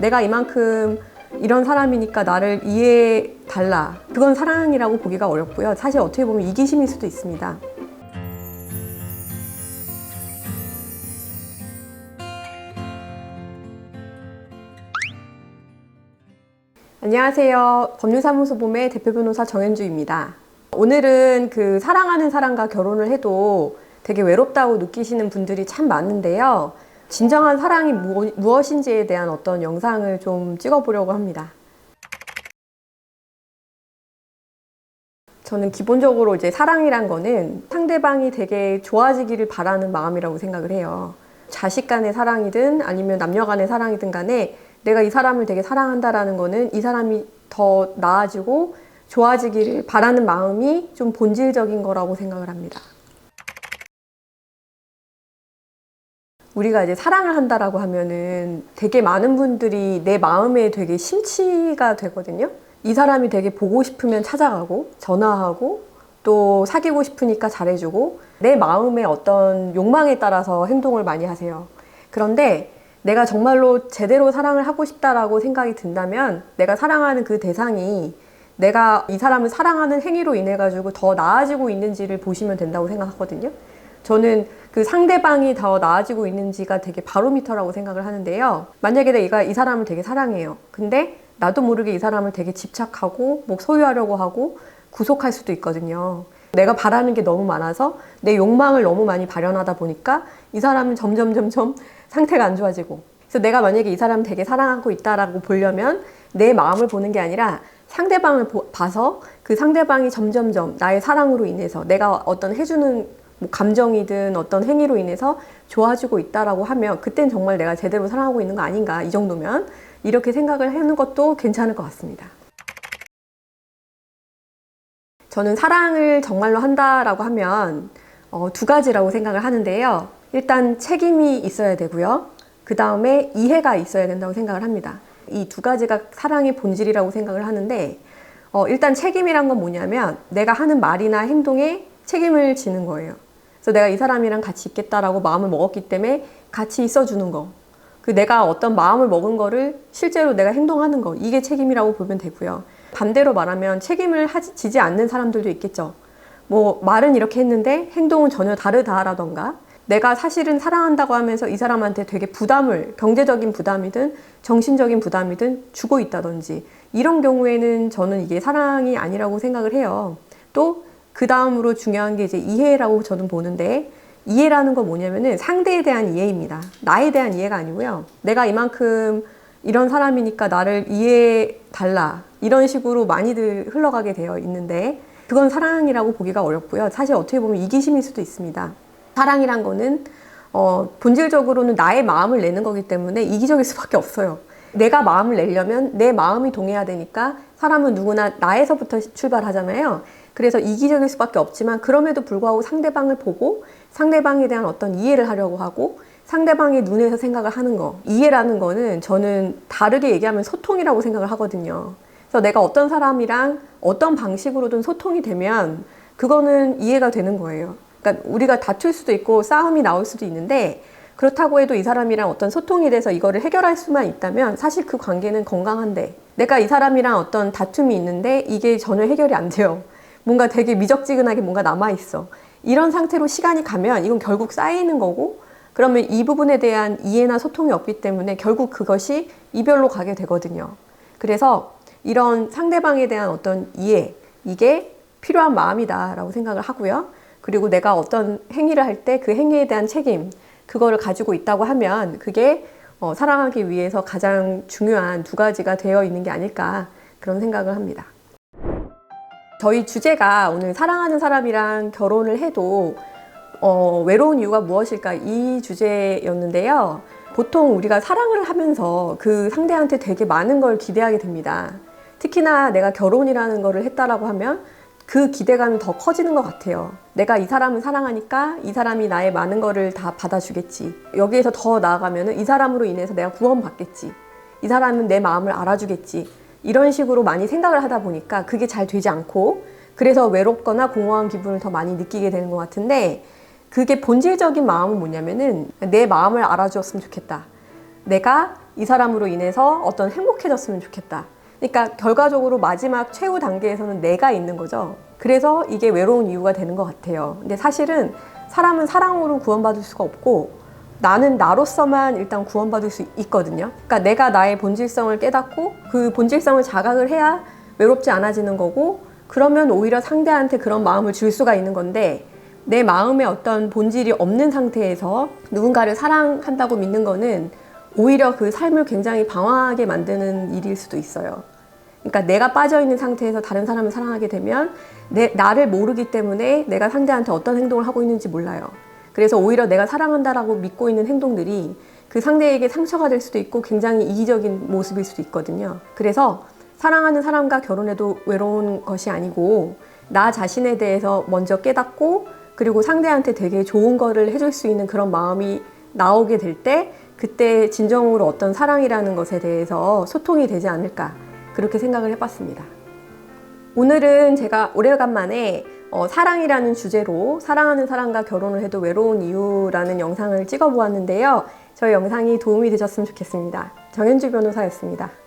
내가 이만큼 이런 사람이니까 나를 이해해 달라. 그건 사랑이라고 보기가 어렵고요. 사실 어떻게 보면 이기심일 수도 있습니다. 안녕하세요. 법률사무소 봄의 대표 변호사 정현주입니다. 오늘은 사랑하는 사람과 결혼을 해도 되게 외롭다고 느끼시는 분들이 참 많은데요. 진정한 사랑이 무엇인지에 대한 어떤 영상을 좀 찍어보려고 합니다. 저는 기본적으로 이제 사랑이란 거는 상대방이 되게 좋아지기를 바라는 마음이라고 생각을 해요. 자식 간의 사랑이든 아니면 남녀 간의 사랑이든 간에 내가 이 사람을 되게 사랑한다라는 거는 이 사람이 더 나아지고 좋아지기를 바라는 마음이 좀 본질적인 거라고 생각을 합니다. 우리가 이제 사랑을 한다라고 하면은 되게 많은 분들이 내 마음에 되게 심취가 되거든요. 이 사람이 되게 보고 싶으면 찾아가고 전화하고 또 사귀고 싶으니까 잘해주고 내 마음의 어떤 욕망에 따라서 행동을 많이 하세요. 그런데 내가 정말로 제대로 사랑을 하고 싶다라고 생각이 든다면 내가 사랑하는 그 대상이 내가 이 사람을 사랑하는 행위로 인해 가지고 더 나아지고 있는지를 보시면 된다고 생각하거든요. 저는 그 상대방이 더 나아지고 있는지가 되게 바로미터라고 생각을 하는데요. 만약에 내가 이 사람을 되게 사랑해요. 근데 나도 모르게 이 사람을 되게 집착하고 뭐 소유하려고 하고 구속할 수도 있거든요. 내가 바라는 게 너무 많아서 내 욕망을 너무 많이 발현하다 보니까 이 사람은 점점 상태가 안 좋아지고, 그래서 내가 만약에 이 사람을 되게 사랑하고 있다라고 보려면 내 마음을 보는 게 아니라 상대방을 봐서 그 상대방이 점점 나의 사랑으로 인해서 내가 어떤 해주는 뭐 감정이든 어떤 행위로 인해서 좋아지고 있다라고 하면 그땐 정말 내가 제대로 사랑하고 있는 거 아닌가, 이 정도면 이렇게 생각을 하는 것도 괜찮을 것 같습니다. 저는 사랑을 정말로 한다라고 하면 두 가지라고 생각을 하는데요. 일단 책임이 있어야 되고요. 그 다음에 이해가 있어야 된다고 생각을 합니다. 이 두 가지가 사랑의 본질이라고 생각을 하는데 일단 책임이란 건 뭐냐면 내가 하는 말이나 행동에 책임을 지는 거예요. 그래서 내가 이 사람이랑 같이 있겠다라고 마음을 먹었기 때문에 같이 있어주는 거. 내가 어떤 마음을 먹은 거를 실제로 내가 행동하는 거. 이게 책임이라고 보면 되고요. 반대로 말하면 책임을 지지 않는 사람들도 있겠죠. 뭐 말은 이렇게 했는데 행동은 전혀 다르다라던가 내가 사실은 사랑한다고 하면서 이 사람한테 되게 부담을, 경제적인 부담이든 정신적인 부담이든 주고 있다든지, 이런 경우에는 저는 이게 사랑이 아니라고 생각을 해요. 또 그 다음으로 중요한 게 이제 이해라고 저는 보는데, 이해라는 건 뭐냐면은 상대에 대한 이해입니다. 나에 대한 이해가 아니고요. 내가 이만큼 이런 사람이니까 나를 이해해 달라, 이런 식으로 많이들 흘러가게 되어 있는데 그건 사랑이라고 보기가 어렵고요. 사실 어떻게 보면 이기심일 수도 있습니다. 사랑이란 거는 본질적으로는 나의 마음을 내는 거기 때문에 이기적일 수밖에 없어요. 내가 마음을 내려면 내 마음이 동해야 되니까 사람은 누구나 나에서부터 출발하잖아요. 그래서 이기적일 수밖에 없지만 그럼에도 불구하고 상대방을 보고 상대방에 대한 어떤 이해를 하려고 하고 상대방의 눈에서 생각을 하는 거. 이해라는 거는 저는 다르게 얘기하면 소통이라고 생각을 하거든요. 그래서 내가 어떤 사람이랑 어떤 방식으로든 소통이 되면 그거는 이해가 되는 거예요. 그러니까 우리가 다툴 수도 있고 싸움이 나올 수도 있는데 그렇다고 해도 이 사람이랑 어떤 소통이 돼서 이거를 해결할 수만 있다면 사실 그 관계는 건강한데, 내가 이 사람이랑 어떤 다툼이 있는데 이게 전혀 해결이 안 돼요. 뭔가 되게 미적지근하게 뭔가 남아있어. 이런 상태로 시간이 가면 이건 결국 쌓이는 거고, 그러면 이 부분에 대한 이해나 소통이 없기 때문에 결국 그것이 이별로 가게 되거든요. 그래서 이런 상대방에 대한 어떤 이해, 이게 필요한 마음이다라고 생각을 하고요. 그리고 내가 어떤 행위를 할 때 그 행위에 대한 책임, 그거를 가지고 있다고 하면 그게 사랑하기 위해서 가장 중요한 두 가지가 되어 있는 게 아닐까, 그런 생각을 합니다. 저희 주제가 오늘 사랑하는 사람이랑 결혼을 해도 외로운 이유가 무엇일까, 이 주제였는데요. 보통 우리가 사랑을 하면서 그 상대한테 되게 많은 걸 기대하게 됩니다. 특히나 내가 결혼이라는 거를 했다라고 하면 그 기대감이 더 커지는 것 같아요. 내가 이 사람을 사랑하니까 이 사람이 나의 많은 거를 다 받아주겠지. 여기에서 더 나아가면 이 사람으로 인해서 내가 구원받겠지. 이 사람은 내 마음을 알아주겠지. 이런 식으로 많이 생각을 하다 보니까 그게 잘 되지 않고, 그래서 외롭거나 공허한 기분을 더 많이 느끼게 되는 것 같은데, 그게 본질적인 마음은 뭐냐면은 내 마음을 알아주었으면 좋겠다. 내가 이 사람으로 인해서 어떤 행복해졌으면 좋겠다. 그러니까 결과적으로 마지막 최후 단계에서는 내가 있는 거죠. 그래서 이게 외로운 이유가 되는 것 같아요. 근데 사실은 사람은 사랑으로 구원받을 수가 없고 나는 나로서만 일단 구원받을 수 있거든요. 그러니까 내가 나의 본질성을 깨닫고 그 본질성을 자각을 해야 외롭지 않아지는 거고, 그러면 오히려 상대한테 그런 마음을 줄 수가 있는 건데, 내 마음에 어떤 본질이 없는 상태에서 누군가를 사랑한다고 믿는 거는 오히려 그 삶을 굉장히 방황하게 만드는 일일 수도 있어요. 그러니까 내가 빠져있는 상태에서 다른 사람을 사랑하게 되면 나를 모르기 때문에 내가 상대한테 어떤 행동을 하고 있는지 몰라요. 그래서 오히려 내가 사랑한다라고 믿고 있는 행동들이 그 상대에게 상처가 될 수도 있고 굉장히 이기적인 모습일 수도 있거든요. 그래서 사랑하는 사람과 결혼해도 외로운 것이 아니고, 나 자신에 대해서 먼저 깨닫고 그리고 상대한테 되게 좋은 거를 해줄 수 있는 그런 마음이 나오게 될 때, 그때 진정으로 어떤 사랑이라는 것에 대해서 소통이 되지 않을까, 그렇게 생각을 해봤습니다. 오늘은 제가 오래간만에 사랑이라는 주제로 사랑하는 사람과 결혼을 해도 외로운 이유라는 영상을 찍어 보았는데요. 저희 영상이 도움이 되셨으면 좋겠습니다. 정현주 변호사였습니다.